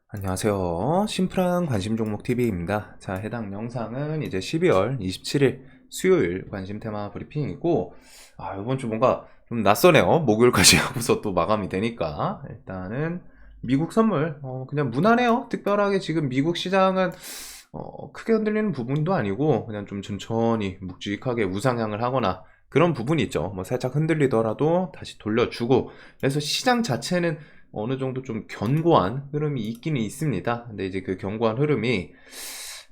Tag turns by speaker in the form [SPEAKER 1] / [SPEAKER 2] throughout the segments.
[SPEAKER 1] 안녕하세요. 심플한 관심 종목 TV입니다. 자, 해당 영상은 이제 12월 27일 수요일 관심 테마 브리핑이고, 이번 주 뭔가 좀 낯서네요. 목요일까지 하고서 또 마감이 되니까. 일단은 미국 선물, 그냥 무난해요. 특별하게 지금 미국 시장은 크게 흔들리는 부분도 아니고, 그냥 좀 천천히 묵직하게 우상향을 하거나 그런 부분이 있죠. 뭐 살짝 흔들리더라도 다시 돌려주고, 그래서 시장 자체는 어느 정도 좀 견고한 흐름이 있기는 있습니다. 근데 이제 그 견고한 흐름이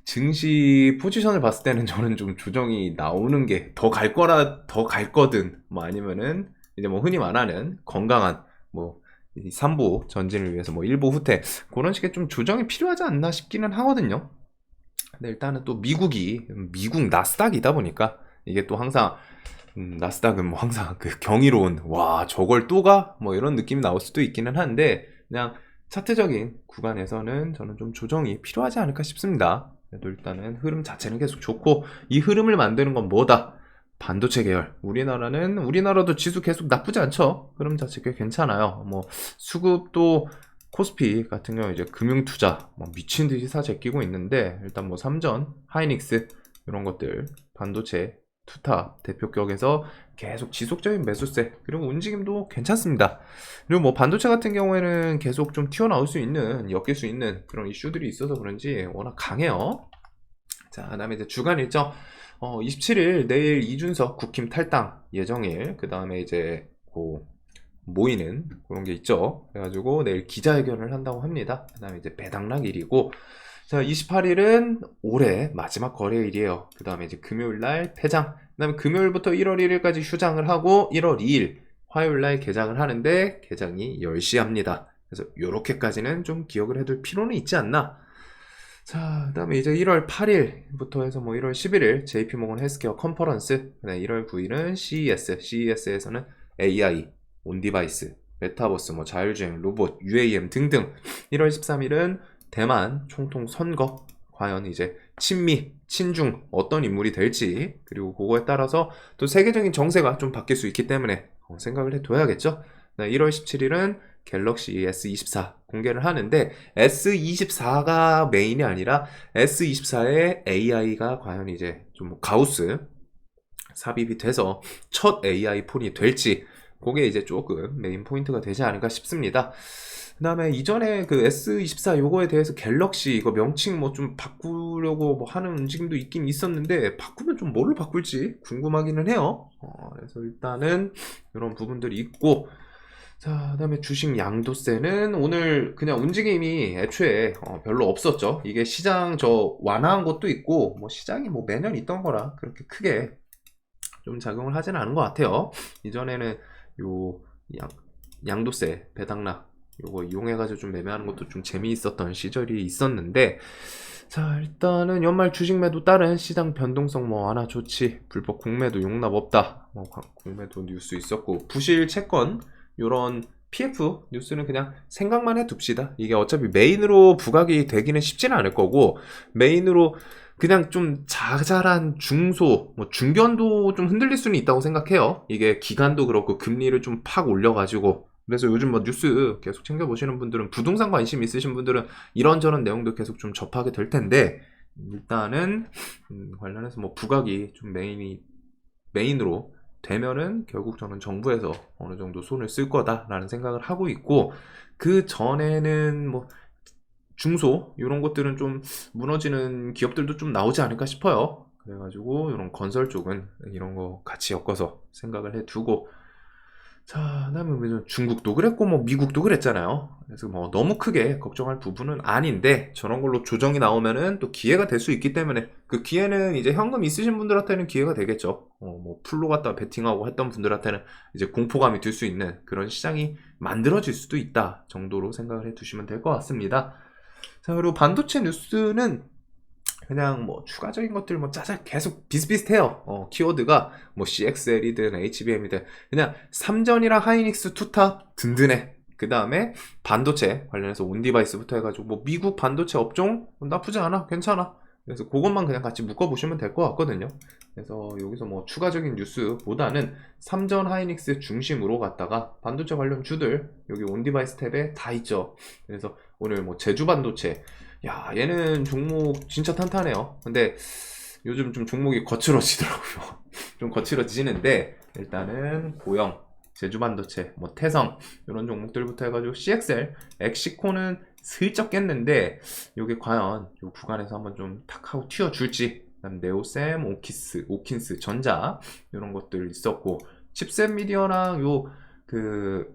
[SPEAKER 1] 증시 포지션을 봤을 때는 저는 좀 조정이 나오는 게 더 갈 거라, 더 갈 거든, 뭐 아니면은 이제 뭐 흔히 말하는 건강한 뭐 3보 전진을 위해서 뭐 1보 후퇴 그런 식의 좀 조정이 필요하지 않나 싶기는 하거든요. 근데 일단은 또 미국 나스닥이다 보니까 이게 또 항상 나스닥은 뭐 항상 그 경이로운 와 저걸 또 가? 뭐 이런 느낌이 나올 수도 있기는 한데 그냥 차트적인 구간에서는 저는 좀 조정이 필요하지 않을까 싶습니다. 그래도 일단은 흐름 자체는 계속 좋고 이 흐름을 만드는 건 뭐다? 반도체 계열. 우리나라도 지수 계속 나쁘지 않죠. 흐름 자체 꽤 괜찮아요. 뭐 수급도 코스피 같은 경우 이제 금융투자 뭐 미친 듯이 사 제끼고 있는데 일단 뭐 삼전, 하이닉스 이런 것들 반도체 투탑 대표격에서 계속 지속적인 매수세 그리고 움직임도 괜찮습니다. 그리고 뭐 반도체 같은 경우에는 계속 좀 튀어나올 수 있는 엮일 수 있는 그런 이슈들이 있어서 그런지 워낙 강해요. 자, 그다음에 이제 주간 일정 27일 내일 이준석 국힘 탈당 예정일 그 다음에 이제 모이는 그런 게 있죠. 그래가지고 내일 기자회견을 한다고 합니다. 그 다음에 이제 배당락일이고 자, 28일은 올해 마지막 거래일이에요. 그 다음에 이제 금요일날 폐장, 그 다음에 금요일부터 1월 1일까지 휴장을 하고 1월 2일 화요일날 개장을 하는데 개장이 10시 합니다. 그래서 요렇게까지는 좀 기억을 해둘 필요는 있지 않나. 자, 그 다음에 이제 1월 8일부터 해서 뭐 1월 11일 JP모건 헬스케어 컨퍼런스, 그다음에 1월 9일은 CES에서는 AI, 온디바이스, 메타버스, 뭐 자율주행, 로봇, UAM 등등. 1월 13일은 대만 총통 선거, 과연 이제 친미, 친중 어떤 인물이 될지, 그리고 그거에 따라서 또 세계적인 정세가 좀 바뀔 수 있기 때문에 생각을 해둬야겠죠. 1월 17일은 갤럭시 S24 공개를 하는데 S24가 메인이 아니라 S24에 AI가 과연 이제 좀 가우스 삽입이 돼서 첫 AI 폰이 될지 그게 이제 조금 메인 포인트가 되지 않을까 싶습니다. 그 다음에 이전에 그 S24 요거에 대해서 갤럭시 이거 명칭 뭐 좀 바꾸려고 뭐 하는 움직임도 있긴 있었는데 바꾸면 좀 뭘로 바꿀지 궁금하기는 해요. 그래서 일단은 이런 부분들이 있고 자, 그다음에 주식 양도세는 오늘 그냥 움직임이 애초에 별로 없었죠. 이게 시장 저 완화한 것도 있고 뭐 시장이 뭐 매년 있던 거라 그렇게 크게 좀 작용을 하지는 않은 것 같아요. 이전에는 요 양도세 배당락 요거 이용해가지고 좀 매매하는 것도 좀 재미있었던 시절이 있었는데 자 일단은 연말 주식 매도 따른 시장 변동성 뭐 완화 조치 불법 공매도 용납 없다 뭐 공매도 뉴스 있었고 부실 채권 요런 PF 뉴스는 그냥 생각만 해 둡시다. 이게 어차피 메인으로 부각이 되기는 쉽지는 않을 거고 메인으로 그냥 좀 자잘한 중소, 뭐 중견도 좀 흔들릴 수는 있다고 생각해요. 이게 기간도 그렇고 금리를 좀 팍 올려가지고 그래서 요즘 뭐 뉴스 계속 챙겨보시는 분들은 부동산 관심 있으신 분들은 이런저런 내용도 계속 좀 접하게 될 텐데 일단은 관련해서 뭐 부각이 좀 메인으로 되면은 결국 저는 정부에서 어느 정도 손을 쓸 거다라는 생각을 하고 있고 그 전에는 뭐 중소 이런 것들은 좀 무너지는 기업들도 좀 나오지 않을까 싶어요. 그래가지고 이런 건설 쪽은 이런 거 같이 엮어서 생각을 해두고 자, 그다음에 뭐 중국도 그랬고 뭐 미국도 그랬잖아요. 그래서 뭐 너무 크게 걱정할 부분은 아닌데 저런 걸로 조정이 나오면은 또 기회가 될 수 있기 때문에 그 기회는 이제 현금 있으신 분들한테는 기회가 되겠죠. 뭐 풀로 갖다 베팅하고 했던 분들한테는 이제 공포감이 들 수 있는 그런 시장이 만들어질 수도 있다 정도로 생각을 해두시면 될 것 같습니다. 자, 그리고 반도체 뉴스는 그냥 뭐 추가적인 것들 뭐 짜잘 계속 비슷비슷해요. 키워드가 뭐 CXL이든 HBM이든 그냥 삼전이랑 하이닉스 투탑 든든해. 그 다음에 반도체 관련해서 온디바이스부터 해가지고 뭐 미국 반도체 업종 나쁘지 않아, 괜찮아. 그래서 그것만 그냥 같이 묶어보시면 될 것 같거든요. 그래서 여기서 뭐 추가적인 뉴스보다는 삼전 하이닉스 중심으로 갔다가 반도체 관련 주들 여기 온디바이스 탭에 다 있죠. 그래서 오늘 뭐 제주 반도체, 야 얘는 종목 진짜 탄탄해요. 근데 요즘 좀 종목이 거칠어지더라고요. 좀 거칠어지는데 일단은 고영, 제주 반도체, 뭐 태성 이런 종목들부터 해가지고 CXL, 엑시코는 슬쩍 깼는데 이게 과연 이 구간에서 한번 좀 탁 하고 튀어줄지. 그다음 네오셈, 오킨스, 전자 이런 것들 있었고 칩셋 미디어랑 요 그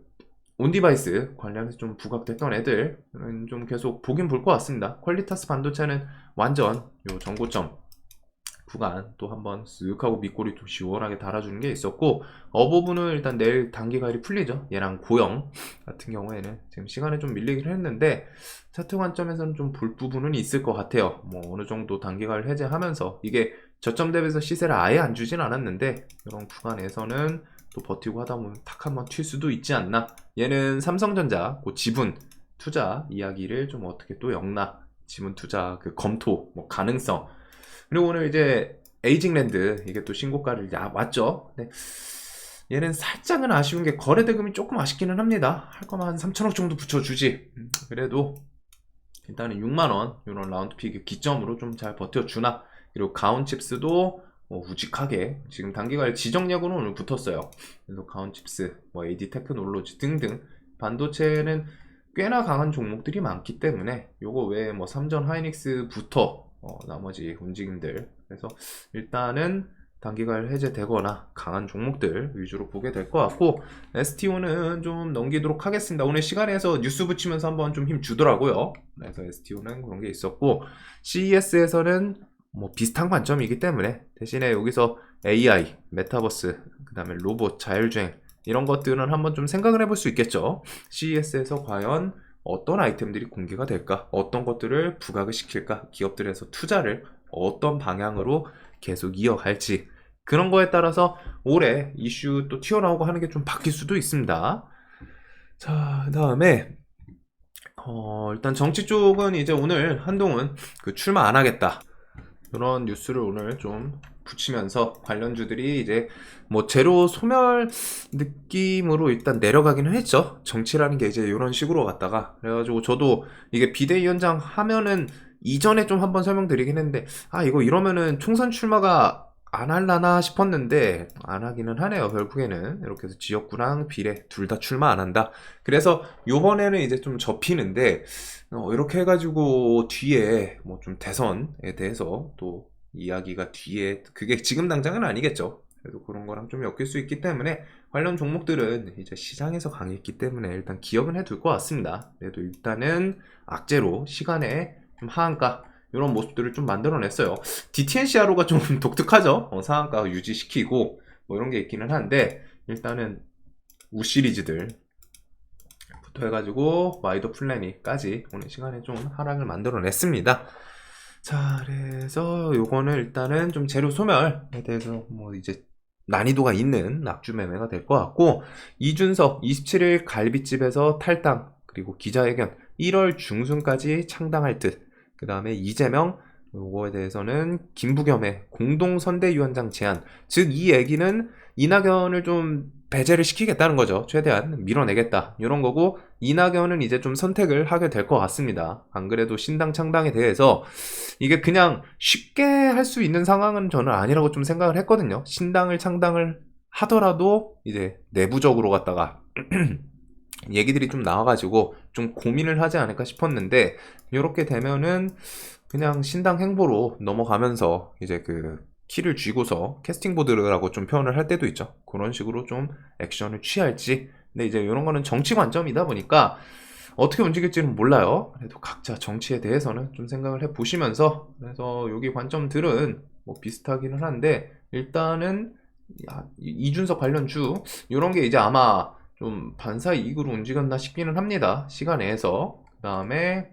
[SPEAKER 1] 온디바이스 관련해서 좀 부각됐던 애들은 좀 계속 보긴 볼 것 같습니다. 퀄리타스 반도체는 완전 요 전고점 구간 또 한번 쓱 하고 밑꼬리 좀 시원하게 달아주는 게 있었고, 어버브는 일단 내일 단기가일이 풀리죠. 얘랑 고영 같은 경우에는 지금 시간에 좀 밀리긴 했는데 차트 관점에서는 좀 볼 부분은 있을 것 같아요. 뭐 어느 정도 단기가일 해제하면서 이게 저점 대비해서 시세를 아예 안 주진 않았는데 이런 구간에서는 또 버티고 하다 보면 탁 한번 튈 수도 있지 않나. 얘는 삼성전자 그 지분 투자 이야기를 좀 어떻게 또 엮나, 지분 투자 그 검토 뭐 가능성. 그리고 오늘 이제 에이징랜드 이게 또 신고가를 왔죠. 근데 얘는 살짝은 아쉬운 게 거래 대금이 조금 아쉽기는 합니다. 할 거면 한 3천억 정도 붙여주지. 그래도 일단은 6만원 이런 라운드픽 기점으로 좀 잘 버텨주나. 그리고 가온칩스도 우직하게 지금 단기간 지정약으로 오늘 붙었어요. 그래서 가온칩스, 뭐 AD 테크놀로지 등등 반도체는 꽤나 강한 종목들이 많기 때문에 요거 외에 뭐 삼전 하이닉스부터 나머지 움직임들, 그래서 일단은 단기간 해제되거나 강한 종목들 위주로 보게 될 것 같고, STO는 좀 넘기도록 하겠습니다. 오늘 시간에서 뉴스 붙이면서 한번 좀 힘 주더라고요. 그래서 STO는 그런 게 있었고, CES에서는 뭐 비슷한 관점이기 때문에 대신에 여기서 AI, 메타버스, 그 다음에 로봇, 자율주행 이런 것들은 한번 좀 생각을 해볼 수 있겠죠. CES에서 과연 어떤 아이템들이 공개가 될까? 어떤 것들을 부각을 시킬까? 기업들에서 투자를 어떤 방향으로 계속 이어갈지, 그런 거에 따라서 올해 이슈 또 튀어나오고 하는 게 좀 바뀔 수도 있습니다. 자, 그 다음에 일단 정치 쪽은 이제 오늘 한동훈 그 출마 안 하겠다 이런 뉴스를 오늘 좀 붙이면서 관련주들이 이제 뭐 제로 소멸 느낌으로 일단 내려가기는 했죠. 정치라는 게 이제 이런 식으로 갔다가, 그래가지고 저도 이게 비대위원장 하면은 이전에 좀 한번 설명드리긴 했는데, 이거 이러면은 총선 출마가 안 할라나 싶었는데 안 하기는 하네요. 결국에는 이렇게 해서 지역구랑 비례 둘 다 출마 안 한다. 그래서 요번에는 이제 좀 접히는데 이렇게 해가지고 뒤에 뭐 좀 대선에 대해서 또 이야기가 뒤에, 그게 지금 당장은 아니겠죠. 그래도 그런 거랑 좀 엮일 수 있기 때문에 관련 종목들은 이제 시장에서 강했기 때문에 일단 기억은 해둘 것 같습니다. 그래도 일단은 악재로 시간에 좀 하한가 이런 모습들을 좀 만들어냈어요. DTNCRO가 좀 독특하죠. 상한가 유지시키고 뭐 이런 게 있기는 한데, 일단은 우 시리즈들 부터 해가지고 와이더 플래닛까지 오늘 시간에 좀 하락을 만들어냈습니다. 자, 그래서 요거는 일단은 좀 재료 소멸에 대해서 뭐 이제 난이도가 있는 낙주 매매가 될 것 같고, 이준석 27일 갈비집에서 탈당, 그리고 기자회견 1월 중순까지 창당할 듯. 그 다음에 이재명, 요거에 대해서는 김부겸의 공동선대위원장 제안, 즉 이 얘기는 이낙연을 좀 배제를 시키겠다는 거죠. 최대한 밀어내겠다 이런 거고, 이낙연은 이제 좀 선택을 하게 될 것 같습니다. 안 그래도 신당 창당에 대해서 이게 그냥 쉽게 할 수 있는 상황은 저는 아니라고 좀 생각을 했거든요. 신당을 창당을 하더라도 이제 내부적으로 갔다가 얘기들이 좀 나와가지고 좀 고민을 하지 않을까 싶었는데, 이렇게 되면은 그냥 신당 행보로 넘어가면서 이제 그 키를 쥐고서 캐스팅보드라고 좀 표현을 할 때도 있죠. 그런 식으로 좀 액션을 취할지. 근데 이제 이런 거는 정치 관점이다 보니까 어떻게 움직일지는 몰라요. 그래도 각자 정치에 대해서는 좀 생각을 해 보시면서, 그래서 여기 관점들은 뭐 비슷하기는 한데, 일단은 이준석 관련주 이런 게 이제 아마 좀 반사 이익으로 움직였나 싶기는 합니다. 시간 내에서. 그 다음에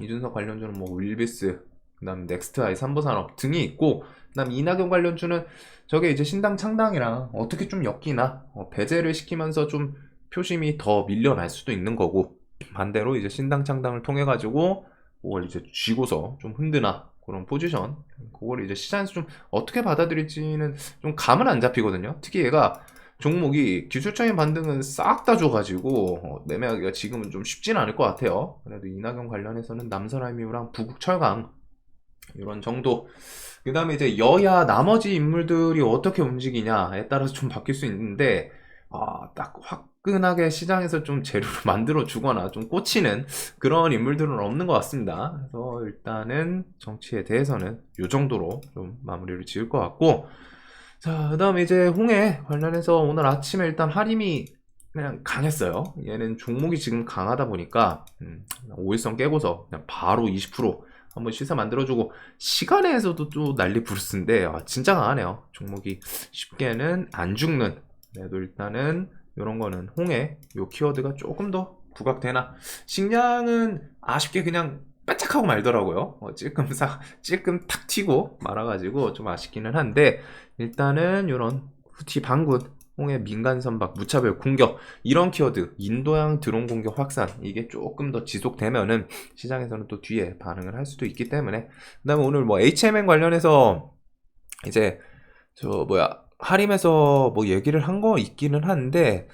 [SPEAKER 1] 이준석 관련주는 뭐 윌비스, 그 다음 넥스트아이, 삼보산업 등이 있고, 그 다음 이낙연 관련주는 저게 이제 신당 창당이랑 어떻게 좀 엮이나, 배제를 시키면서 좀 표심이 더 밀려날 수도 있는 거고, 반대로 이제 신당 창당을 통해 가지고 그걸 이제 쥐고서 좀 흔드나, 그런 포지션. 그걸 이제 시장에서 좀 어떻게 받아들일지는 좀 감은 안 잡히거든요. 특히 얘가 종목이 기술적인 반등은 싹 다 줘가지고 매매하기가 지금은 좀 쉽지는 않을 것 같아요. 그래도 이낙연 관련해서는 남선알미우랑 부국철강 이런 정도. 그 다음에 이제 여야 나머지 인물들이 어떻게 움직이냐에 따라서 좀 바뀔 수 있는데, 딱 화끈하게 시장에서 좀 재료를 만들어 주거나 좀 꽂히는 그런 인물들은 없는 것 같습니다. 그래서 일단은 정치에 대해서는 이 정도로 좀 마무리를 지을 것 같고, 자, 그 다음에 이제 홍해 관련해서 오늘 아침에 일단 하림이 그냥 강했어요. 얘는 종목이 지금 강하다 보니까 5일선 깨고서 그냥 바로 20% 한번 시세 만들어주고, 시간에서도 또 난리 부르스인데 진짜 강하네요. 종목이 쉽게는 안 죽는. 그래도 일단은 이런 거는 홍해 요 키워드가 조금 더 부각되나. 식량은 아쉽게 그냥 빼짝하고 말더라고요. 찔끔 탁 튀고 말아가지고 좀 아쉽기는 한데, 일단은 이런 후티 반군, 홍해 민간 선박 무차별 공격, 이런 키워드, 인도양 드론 공격 확산, 이게 조금 더 지속되면은 시장에서는 또 뒤에 반응을 할 수도 있기 때문에. 그다음에 오늘 뭐 HMN 관련해서 이제 하림에서 뭐 얘기를 한 거 있기는 한데,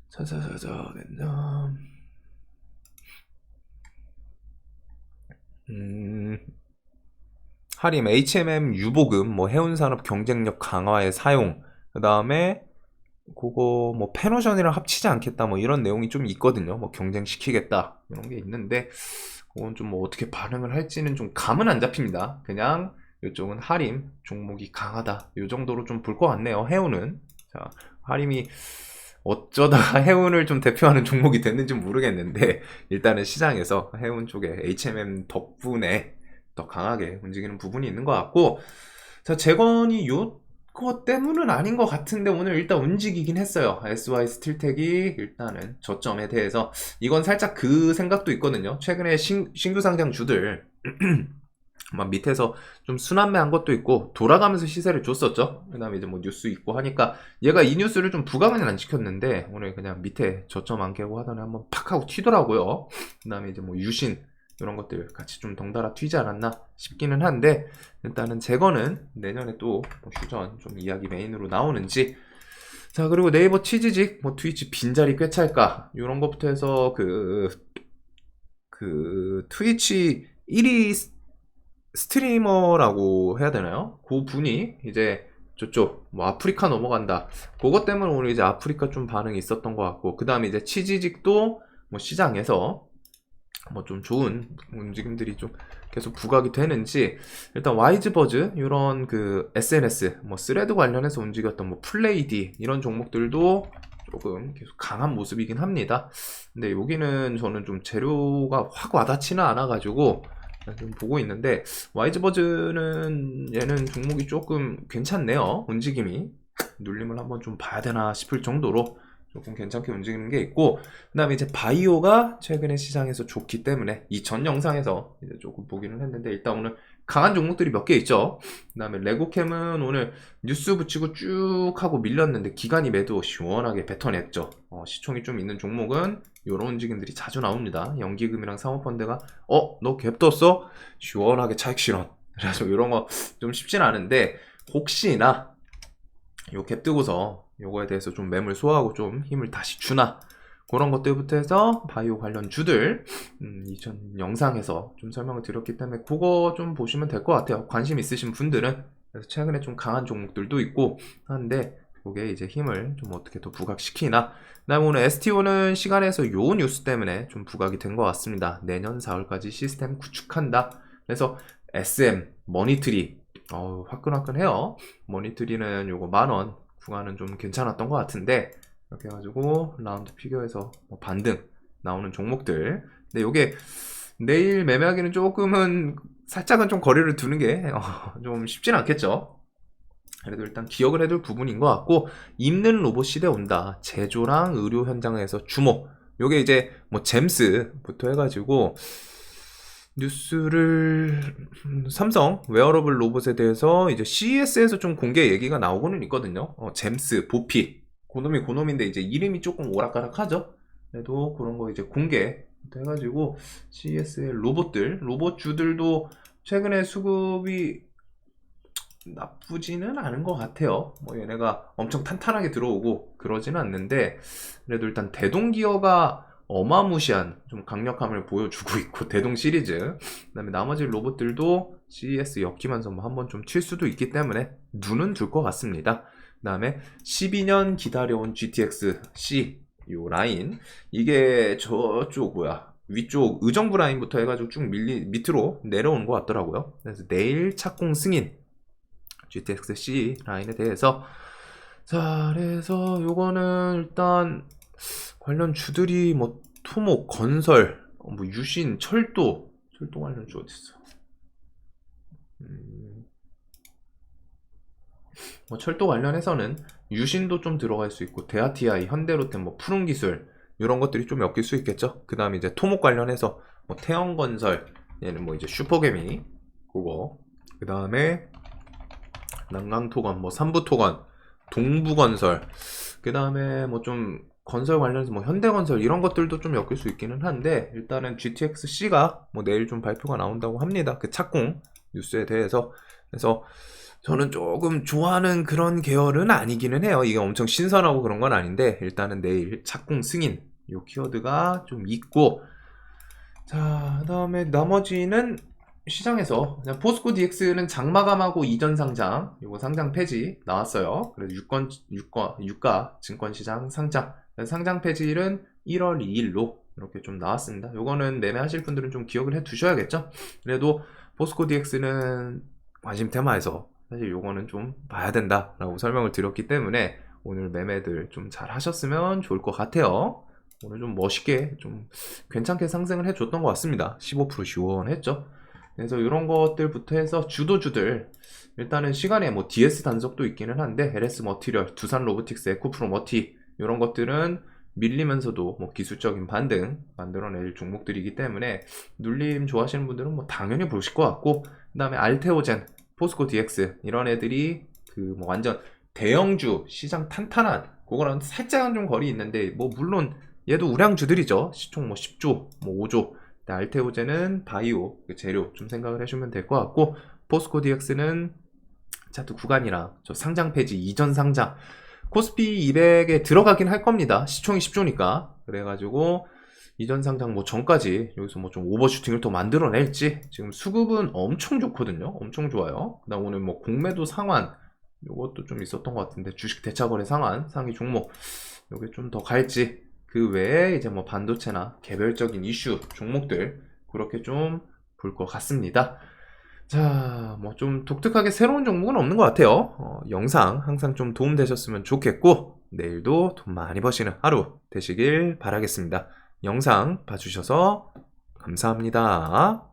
[SPEAKER 1] 자자자자 하림 HMM 유보금, 뭐 해운산업 경쟁력 강화에 사용, 그 다음에 그거 뭐 패노션이랑 합치지 않겠다, 뭐 이런 내용이 좀 있거든요. 뭐 경쟁시키겠다 이런 게 있는데, 그건 좀 뭐 어떻게 반응을 할지는 좀 감은 안 잡힙니다. 그냥 이쪽은 하림 종목이 강하다 이 정도로 좀 볼 것 같네요. 해운은, 자, 하림이 어쩌다가 해운을 좀 대표하는 종목이 됐는지 모르겠는데, 일단은 시장에서 해운 쪽에 HMM 덕분에 더 강하게 움직이는 부분이 있는 것 같고, 자, 재건이 요거 때문은 아닌 것 같은데 오늘 일단 움직이긴 했어요. SY 스틸텍이 일단은 저점에 대해서, 이건 살짝 그 생각도 있거든요. 최근에 신규 상장 주들 막 밑에서 좀 순환매한 것도 있고 돌아가면서 시세를 줬었죠. 그 다음에 이제 뭐 뉴스 있고 하니까 얘가 이 뉴스를 좀 부각은 안 시켰는데, 오늘 그냥 밑에 저점 안 깨고 하더니 한번 팍 하고 튀더라고요. 그 다음에 이제 뭐 유신 이런 것들 같이 좀 덩달아 튀지 않았나 싶기는 한데, 일단은 재건은 내년에 또뭐 휴전 좀 이야기 메인으로 나오는지. 자, 그리고 네이버 치지직 뭐 트위치 빈자리 꽤 찰까 이런 것부터 해서 그 트위치 1위 스트리머라고 해야 되나요? 그 분이 이제 저쪽 뭐 아프리카 넘어간다, 그것 때문에 오늘 이제 아프리카 좀 반응이 있었던 것 같고, 그 다음에 이제 치지직도 뭐 시장에서 뭐 좀 좋은 움직임들이 좀 계속 부각이 되는지. 일단 와이즈버즈 이런 그 SNS 뭐 스레드 관련해서 움직였던 뭐 플레이디 이런 종목들도 조금 계속 강한 모습이긴 합니다. 근데 여기는 저는 좀 재료가 확 와닿지는 않아 가지고 좀 보고 있는데, 와이즈버즈는 얘는 종목이 조금 괜찮네요. 움직임이 눌림을 한번 좀 봐야 되나 싶을 정도로 조금 괜찮게 움직이는 게 있고, 그 다음에 이제 바이오가 최근에 시장에서 좋기 때문에 이 전 영상에서 이제 조금 보기는 했는데, 일단 오늘 강한 종목들이 몇 개 있죠. 그 다음에 레고캠은 오늘 뉴스 붙이고 쭉 하고 밀렸는데 기간이 매도 시원하게 뱉어냈죠. 시총이 좀 있는 종목은 이런 움직임들이 자주 나옵니다. 연기금이랑 사모펀드가 너 갭 떴어? 시원하게 차익 실현. 그래서 이런 거 좀 쉽진 않은데, 혹시나 요 갭 뜨고서 요거에 대해서 좀 매물 소화하고 좀 힘을 다시 주나, 그런 것들부터 해서 바이오 관련 주들 이전 영상에서 좀 설명을 드렸기 때문에 그거 좀 보시면 될 것 같아요. 관심 있으신 분들은. 그래서 최근에 좀 강한 종목들도 있고 한데, 그게 이제 힘을 좀 어떻게 더 부각시키나. 그다음에 오늘 STO는 시간에서 요 뉴스 때문에 좀 부각이 된 것 같습니다. 내년 4월까지 시스템 구축한다. 그래서 SM 머니트리 화끈화끈해요. 머니트리는 요거 10,000원 구간은 좀 괜찮았던 것 같은데, 이렇게 해가지고 라운드 피겨에서 뭐 반등 나오는 종목들. 근데 요게 내일 매매하기는 조금은 살짝은 좀 거리를 두는 게 좀 쉽진 않겠죠. 그래도 일단 기억을 해둘 부분인 것 같고, 입는 로봇 시대 온다, 제조랑 의료 현장에서 주목. 요게 이제 뭐 잼스부터 해가지고 뉴스를 삼성 웨어러블 로봇에 대해서 이제 CES에서 좀 공개 얘기가 나오고는 있거든요. 잼스, 보피, 고놈인데 이제 이름이 조금 오락가락하죠. 그래도 그런 거 이제 공개 해가지고 CES의 로봇주들도 최근에 수급이 나쁘지는 않은 것 같아요. 뭐 얘네가 엄청 탄탄하게 들어오고 그러지는 않는데 그래도 일단 대동기어가 어마무시한 좀 강력함을 보여주고 있고 대동 시리즈 그다음에 나머지 로봇들도 CES 엮이면서 뭐 한번 좀 칠 수도 있기 때문에 눈은 둘 것 같습니다. 그다음에 12년 기다려온 GTX C 요 라인 이게 저쪽 위쪽 의정부 라인부터 해가지고 쭉 밑으로 내려오는 것 같더라고요. 그래서 내일 착공 승인 GTX C 라인에 대해서 자 그래서 요거는 일단 관련 주들이 뭐 토목, 건설, 뭐 유신, 철도 관련 주 어딨어? 뭐 철도 관련해서는 유신도 좀 들어갈 수 있고 데아티아이, 현대로템, 뭐 푸른기술 이런 것들이 좀 엮일 수 있겠죠. 그 다음에 이제 토목 관련해서 뭐 태영건설 얘는 뭐 이제 슈퍼개미 그거 그 다음에 난강토건, 뭐 삼부토건, 동부건설 그 다음에 뭐 좀 건설 관련해서 뭐 현대건설 이런 것들도 좀 엮일 수 있기는 한데 일단은 GTX-C가 뭐 내일 좀 발표가 나온다고 합니다. 그 착공 뉴스에 대해서 그래서 저는 조금 좋아하는 그런 계열은 아니기는 해요. 이게 엄청 신선하고 그런 건 아닌데 일단은 내일 착공 승인 요 키워드가 좀 있고 자 그다음에 나머지는 시장에서 그냥 포스코 DX는 장마감하고 이전 상장 요거 상장 폐지 나왔어요. 그래서 유가 증권시장 상장 상장 폐지일은 1월 2일로 이렇게 좀 나왔습니다. 요거는 매매하실 분들은 좀 기억을 해 두셔야겠죠. 그래도 포스코 DX는 관심 테마에서 사실 요거는 좀 봐야 된다라고 설명을 드렸기 때문에 오늘 매매들 좀 잘 하셨으면 좋을 것 같아요. 오늘 좀 멋있게 좀 괜찮게 상승을 해줬던 것 같습니다. 15% 시원했죠. 그래서 이런 것들부터 해서 주도주들 일단은 시간에 뭐 DS 단속도 있기는 한데 LS 머티리얼, 두산 로보틱스, 에코프로 머티 이런 것들은 밀리면서도 뭐 기술적인 반등 만들어낼 종목들이기 때문에 눌림 좋아하시는 분들은 뭐 당연히 보실 것 같고 그 다음에 알테오젠, 포스코 DX 이런 애들이 그 뭐 완전 대형주 시장 탄탄한 그거랑 살짝은 좀 거리 있는데 뭐 물론 얘도 우량주들이죠. 시총 뭐 10조, 뭐 5조. 알테오젠은 바이오 그 재료 좀 생각을 해주면 될 것 같고 포스코 DX는 차트 구간이랑 저 상장 폐지 이전 상장 코스피 200에 들어가긴 할 겁니다. 시총이 10조니까 그래가지고 이전 상장 뭐 전까지 여기서 뭐 좀 오버슈팅을 더 만들어낼지 지금 수급은 엄청 좋거든요. 엄청 좋아요. 그다음 오늘 뭐 공매도 상환 요것도 좀 있었던 것 같은데 주식 대차거래 상환 상위 종목 요게 좀 더 갈지 그 외에 이제 뭐 반도체나 개별적인 이슈 종목들 그렇게 좀 볼 것 같습니다. 자, 뭐 좀 독특하게 새로운 종목은 없는 것 같아요. 영상 항상 좀 도움 되셨으면 좋겠고 내일도 돈 많이 버시는 하루 되시길 바라겠습니다. 영상 봐주셔서 감사합니다.